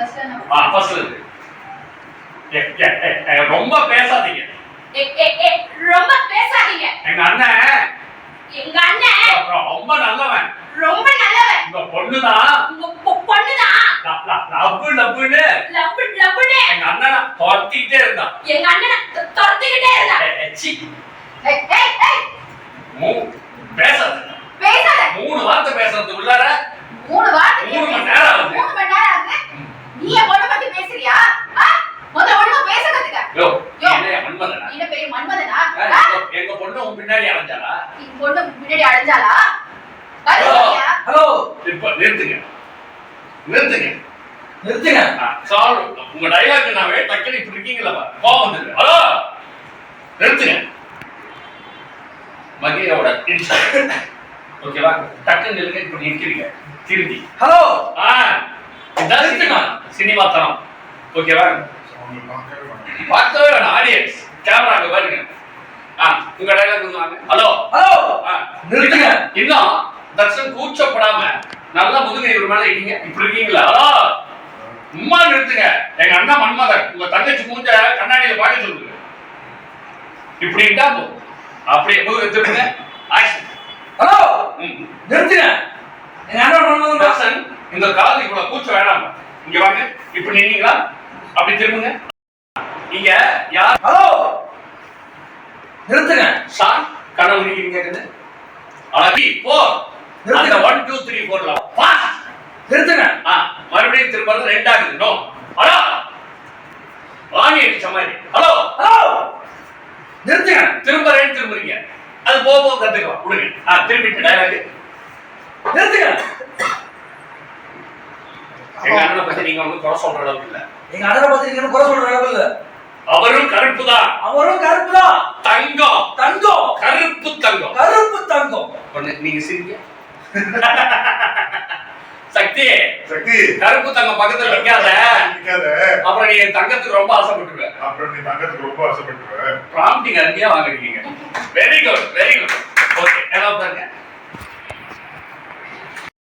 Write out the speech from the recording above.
ஃபர்ஸ்ட்ல இருந்து ரொம்ப பேசாதீங்க. ரொம்ப பேசாதீங்க. எங்க அண்ணன் ரொம்ப நல்லவன். ரொம்ப நல்லவன். உங்க பொண்ணுதான். உங்க பொண்ணுதான். லவ்வுன்னு எங்க அண்ணனை துரத்திக்கிட்டே இருந்தான். எங்க அண்ணனை துரத்திக்கிட்டே இருந்தான். பேசாத. மூணு வார்த்தை பேசுறதுக்குள்ளார 3 வார்த்தை 3 மணி நேரம் ஆகுது. 3 மணி நேரம் ஆகுது. நீ என் பொண்ணை பத்தி பேசுறியா? முதல்ல ஒழுங்கா பேச கத்துக்க. என்ன மன்மதனா? என்ன பேர் மன்மதனா? எங்க பொண்ணு உன் பின்னாடி அலைஞ்சாளா? என் பொண்ணு பின்னாடி அலைஞ்சாளா? ஹலோ இப்ப நிறுத்துங்க. சார் உங்க டயலாக் நாவே டக்குனு இப்படி இருக்கீங்களா? கோவம் வந்துருக்கு. ஹலோ நிறுத்துங்க. மகியோட ஓகேவா? டக்குன்னு நில்லுங்க. இப்படி நிற்கிறீங்க திரும்பி. ஹலோ இதான் சினிமா தரம். ஓகேவா? பார்க்கவே வேணாம். ஆடியன்ஸ் கேமரா அங்க பாருங்க. உங்க டயலாக் வாங்க. ஹலோ நிறுத்துங்க. இன்னும் தர்ஷன் கூச்சப்படாம நல்லா முதுகை ஒரு மேல இருக்கீங்க. இப்படி இருக்கீங்களா? ஹலோ சும்மா நிறுத்துங்க. எங்க அண்ணா மன்மதன் உங்க தங்கச்சி மூஞ்ச கண்ணாடியில பார்க்க சொல்லுங்க. இப்படி இருந்தா போதும். அப்படியே முதுகை திருப்புங்க. ஆக்ஷன். ஹலோ நிறுத்துங்க. எங்க அண்ணா மன்மதன் தர்ஷன் இந்த காலத்துக்கு இவ்வளவு கூச்சம் வேணாம். இங்க வாங்க. இப்படி நின்னீங்களா? அப்படி திரும்புங்க. இங்க யார்? ஹலோ நிறுத்துங்க. சார் கனவு இருக்கீங்க. அழகி போ. அந்த 1 2 3 4ல பாஸ். நிறுத்துங்க. மறுபடியும் திரும்பறது 2 ஆகுது. நோ. ஹலோ வாணி அடிச்ச மாதிரி. ஹலோ நிறுத்துங்க. திரும்ப 2 திரும்புறீங்க. அது போக கத்துக்கலாம். விடுங்க. திரும்பிட்டு டயலாக் நிறுத்துங்க. எங்க அண்ணனை பத்தி நீங்க வந்து குறை சொல்ற அளவுக்கு இல்ல. எங்க அண்ணனை பத்தி நீங்க குறை சொல்ற அளவுக்கு இல்ல. அவரும் கருப்பு தான். தங்கம். கருப்பு தங்கம். நீங்க சிரிங்க. சக்தி கருப்பு தங்கம் பக்கத்துல நிக்காத. அப்புறம் நீ தங்கத்துக்கு ரொம்ப ஆசைப்பட்டுருவ. ப்ராம்ப்டிங் அருமையா வாங்கிருக்கீங்க. Very good. ஓகே. என்ன பாருங்க.